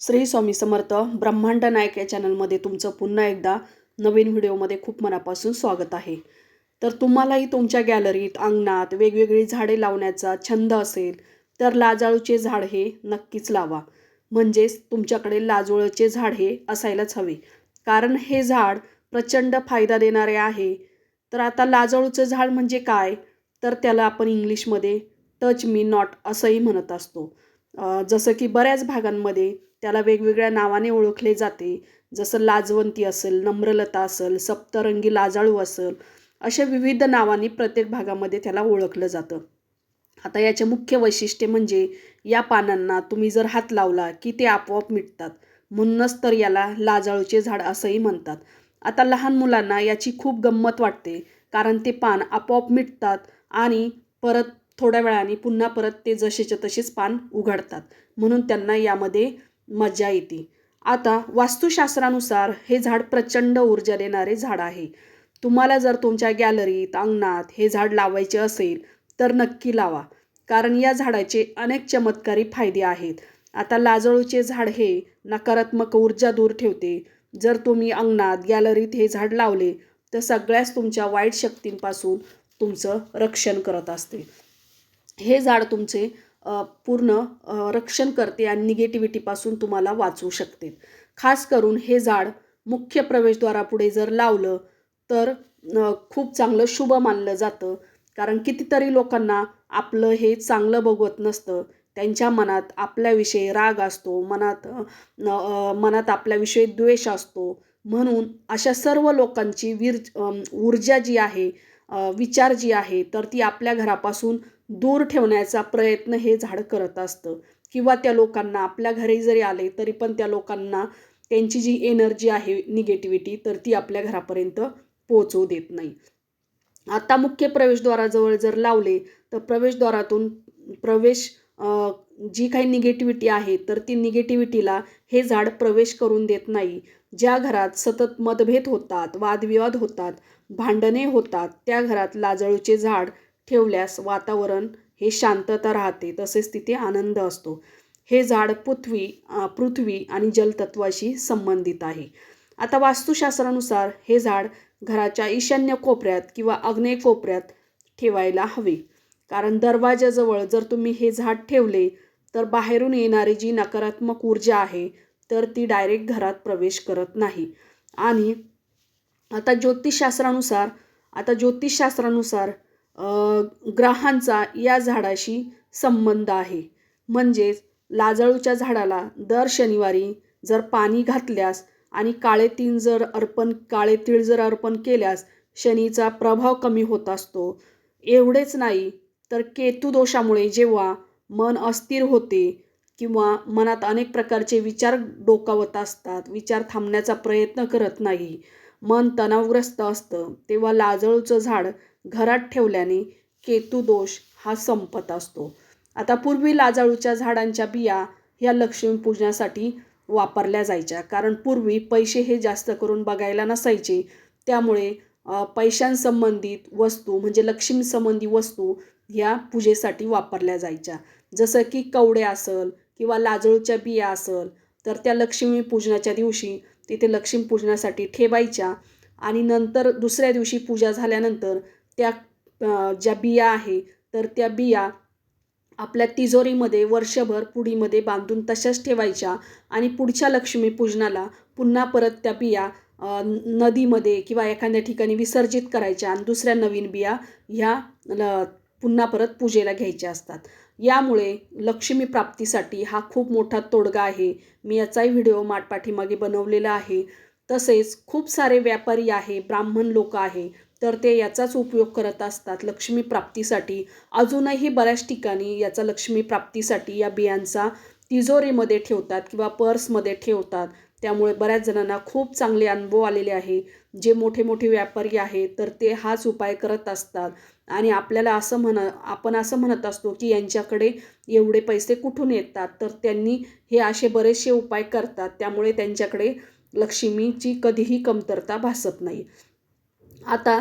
श्री स्वामी समर्थ ब्रह्मांड नायक या चॅनलमध्ये तुमचं पुन्हा एकदा नवीन व्हिडिओमध्ये खूप मनापासून स्वागत आहे. तर तुम्हालाही तुमच्या गॅलरीत अंगणात वेगवेगळी झाडे लावण्याचा छंद असेल तर लाजाळूचे झाड हे नक्कीच लावा. म्हणजेच तुमच्याकडे लाजोळाचे झाड हे असायलाच हवे, कारण हे झाड प्रचंड फायदा देणारे आहे. तर आता लाजाळूचं झाड म्हणजे काय, तर त्याला आपण इंग्लिशमध्ये टच मी नॉट असंही म्हणत असतो. जसं की बऱ्याच भागांमध्ये त्याला वेगवेगळ्या नावाने ओळखले जाते. जसं लाजवंती असेल, नम्रलता असेल, सप्तरंगी लाजाळू असेल, अशा विविध नावांनी प्रत्येक भागामध्ये त्याला ओळखलं जातं. आता याचे मुख्य वैशिष्ट्य म्हणजे या पानांना तुम्ही जर हात लावला की ते आपोआप मिटतात. म्हणूनच तर याला लाजाळूचे झाड असंही म्हणतात. आता लहान मुलांना याची खूप गंमत वाटते, कारण ते पान आपोआप मिटतात आणि परत थोड्या वेळाने पुन्हा परत ते जसेच्या तसेच पान उघडतात. म्हणून त्यांना यामध्ये मजा येते. आता वास्तुशास्त्रानुसार हे झाड प्रचंड ऊर्जा देणारे झाड आहे. तुम्हाला जर तुमच्या गॅलरीत, अंगणात हे झाड लावायचे असेल तर नक्की लावा, कारण या झाडाचे अनेक चमत्कारी फायदे आहेत. आता लाजाळूचे झाड हे नकारात्मक ऊर्जा दूर ठेवते. जर तुम्ही अंगणात, गॅलरीत हे झाड लावले तर सगळ्याच तुमच्या वाईट शक्तींपासून तुमचं रक्षण करत असते. हे झाड तुमचे पूर्ण रक्षण करते आणि निगेटिव्हिटीपासून तुम्हाला वाचवू शकते. खास करून हे झाड मुख्य प्रवेशद्वारापुढे जर लावलं तर खूप चांगलं शुभ मानलं जातं. कारण कितीतरी लोकांना आपलं हे चांगलं बघवत नसतं. त्यांच्या मनात आपल्याविषयी राग असतो, मनात आपल्याविषयी द्वेष असतो. म्हणून अशा सर्व लोकांची ऊर्जा जी आहे, विचार जी आहे, तर ती आपल्या घरापासून दूर ठेवण्याचा प्रयत्न हे झाड करत असतं. किंवा त्या लोकांना आपल्या घरी जरी आले तरी पण त्या लोकांना त्यांची जी एनर्जी आहे निगेटिव्हिटी, तर ती आपल्या घरापर्यंत पोहोचवू देत नाही. आता मुख्य प्रवेशद्वाराजवळ जर लावले तर प्रवेशद्वारातून प्रवेश जी काही निगेटिव्हिटी आहे तर ती निगेटिव्हिटीला हे झाड प्रवेश करून देत नाही. ज्या घरात सतत मतभेद होतात, वादविवाद होतात, भांडणे होतात, त्या घरात लाजाळूचे झाड ठेवल्यास वातावरण हे शांतता राहते, तसेच तिथे आनंद असतो. हे झाड पृथ्वी आणि जलतत्वाशी संबंधित आहे. आता वास्तुशास्त्रानुसार हे झाड घराच्या ईशान्य कोपऱ्यात किंवा आग्नेय कोपऱ्यात ठेवायला हवे. कारण दरवाजाजवळ जर तुम्ही हे झाड ठेवले तर बाहेरून येणारी जी नकारात्मक ऊर्जा आहे तर ती डायरेक्ट घरात प्रवेश करत नाही. आणि आता ज्योतिषशास्त्रानुसार ग्रहांचा या झाडाशी संबंध आहे. म्हणजेच लाजाळूच्या झाडाला दर शनिवारी जर पाणी घातल्यास आणि काळे तीळ जर अर्पण केल्यास शनीचा प्रभाव कमी होत असतो. एवढेच नाही तर केतू दोषामुळे जेव्हा मन अस्थिर होते किंवा मनात अनेक प्रकारचे विचार डोकावत असतात, विचार थांबण्याचा प्रयत्न करत नाही, मन तणावग्रस्त असतं, तेव्हा लाजाळूचं झाड घरात ठेवल्याने केतू दोष हा संपत असतो. आता पूर्वी लाजाळूच्या झाडांच्या बिया ह्या लक्ष्मीपूजनासाठी वापरल्या जायच्या, कारण पूर्वी पैसे हे जास्त करून बघायला नसायचे. त्यामुळे पैशांसंबंधित वस्तू म्हणजे लक्ष्मीसंबंधी वस्तू ह्या पूजेसाठी वापरल्या जायच्या. जसं की कवडे असेल किंवा लाजाळूच्या बिया असेल तर त्या लक्ष्मीपूजनाच्या दिवशी तिथे लक्ष्मीपूजनासाठी ठेवायच्या आणि नंतर दुसऱ्या दिवशी पूजा झाल्यानंतर त्या ज्या बिया आहे तर त्या बिया आपल्या तिजोरीमध्ये वर्षभर पुडीमध्ये बांधून तशाच ठेवायच्या आणि पुढच्या लक्ष्मीपूजनाला पुन्हा परत त्या बिया नदीमध्ये किंवा एखाद्या ठिकाणी विसर्जित करायच्या आणि दुसऱ्या नवीन बिया ह्या पुन्हा परत पूजेला घ्यायच्या असतात. यामुळे लक्ष्मी प्राप्तीसाठी हा खूप मोठा तोडगा आहे. मी याचाही व्हिडिओ पाठीमागे बनवलेला आहे. तसेच खूप सारे व्यापारी आहे, ब्राह्मण लोक आहे, तर ते याचाच उपयोग करत असतात लक्ष्मी प्राप्तीसाठी. अजूनही बऱ्याच ठिकाणी याचा लक्ष्मी प्राप्तीसाठी या बियांचा तिजोरीमध्ये ठेवतात किंवा पर्समध्ये ठेवतात. त्यामुळे बऱ्याच जणांना खूप चांगले अनुभव आलेले आहे. जे मोठे मोठे व्यापारी आहेत तर ते हाच उपाय करत असतात आणि आपण असं म्हणत असतो की यांच्याकडे एवढे पैसे कुठून येतात, तर त्यांनी हे असे बरेचसे उपाय करतात. त्यामुळे त्यांच्याकडे लक्ष्मीची कधीही कमतरता भासत नाही. आता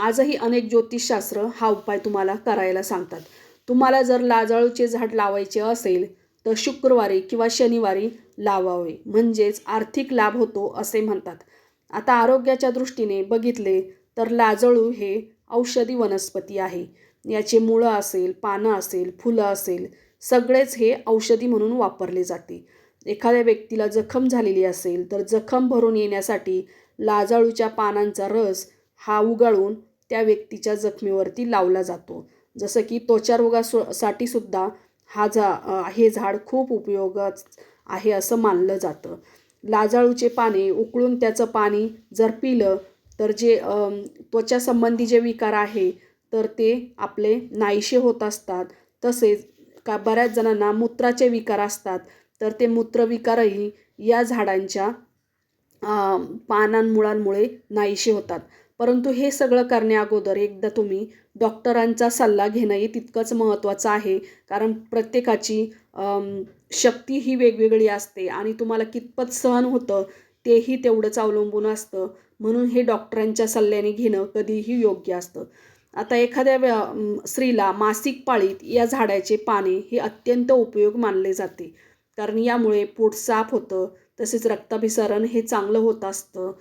आजही अनेक ज्योतिषशास्त्र हा उपाय तुम्हाला करायला सांगतात. तुम्हाला जर लाजाळूचे झाड लावायचे असेल तर शुक्रवारी किंवा शनिवारी लावावे, म्हणजेच आर्थिक लाभ होतो असे म्हणतात. आता आरोग्याच्या दृष्टीने बघितले तर लाजाळू हे औषधी वनस्पती आहे. याचे मुळं असेल, पानं असेल, फुलं असेल, सगळेच हे औषधी म्हणून वापरले जाते. एखाद्या व्यक्तीला जखम झालेली असेल तर जखम भरून येण्यासाठी लाजाळूच्या पानांचा रस हा उगाळून त्या व्यक्तीच्या जखमेवरती लावला जातो. जसं की त्वचारोगासाठी सुद्धा हे झाड खूप उपयोगाच आहे असं मानलं जातं. लाजाळूचे पाने उकळून त्याचं पाणी जर पिलं तर जे त्वचासंबंधी जे विकार आहे तर ते आपले नाहीसे होत असतात. तसेच बऱ्याच जणांना मूत्राचे विकार असतात तर ते मूत्रविकारही या झाडांच्या पानांमुळांमुळे नाहीसे होतात. परंतु हे सगळं करण्याअगोदर एकदा तुम्ही डॉक्टरांचा सल्ला घेणंही तितकंच महत्त्वाचं आहे. कारण प्रत्येकाची शक्ती ही वेगवेगळी असते आणि तुम्हाला कितपत सहन होतं तेही तेवढंच अवलंबून असतं. म्हणून हे डॉक्टरांच्या सल्ल्याने घेणं कधीही योग्य असतं. आता एखाद्या स्त्रीला मासिक पाळीत या झाडाचे पाने हे अत्यंत उपयोग मानले जाते. कारण यामुळे पोट साफ होतं, तसेच रक्ताभिसरण हे चांगलं होत असतं.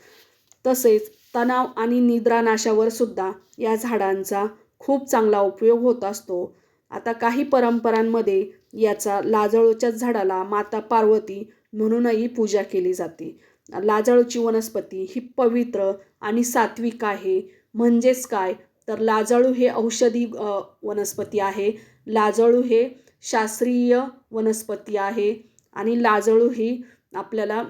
तसेच तणाव आणि निद्रानाशावर सुद्धा या झाडांचा खूप चांगला उपयोग होत असतो. आता काही परंपरांमध्ये याचा लाजाळूच्याच झाडाला माता पार्वती म्हणूनही पूजा केली जाते. लाजाळूची वनस्पती ही पवित्र आणि सात्विक आहे. म्हणजेच काय तर लाजाळू हे औषधी वनस्पती आहे. लाजाळू हे शास्त्रीय वनस्पती आहे आणि लाजाळू ही आपल्याला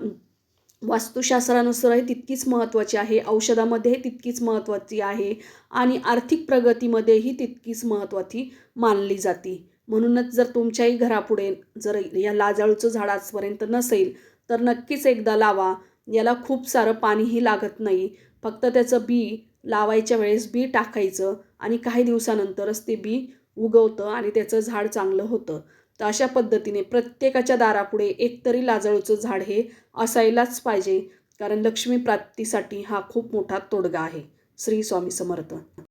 वास्तुशास्त्रानुसारही तितकीच महत्त्वाची आहे, औषधामध्येही तितकीच महत्त्वाची आहे आणि आर्थिक प्रगतीमध्येही तितकीच महत्त्वाची मानली जाते. म्हणूनच जर तुमच्याही घरापुढे जर या लाजाळूचं झाड आजपर्यंत नसेल तर नक्कीच एकदा लावा. याला खूप सारं पाणीही लागत नाही. फक्त त्याचं बी लावायच्या वेळेस बी टाकायचं आणि काही दिवसानंतरच ते बी उगवतं आणि त्याचं झाड चांगलं होतं. तर अशा पद्धतीने प्रत्येकाच्या दारापुढे एकतरी लाजाळूचं झाड हे असायलाच पाहिजे. कारण लक्ष्मी प्राप्तीसाठी हा खूप मोठा तोडगा आहे. श्री स्वामी समर्थ.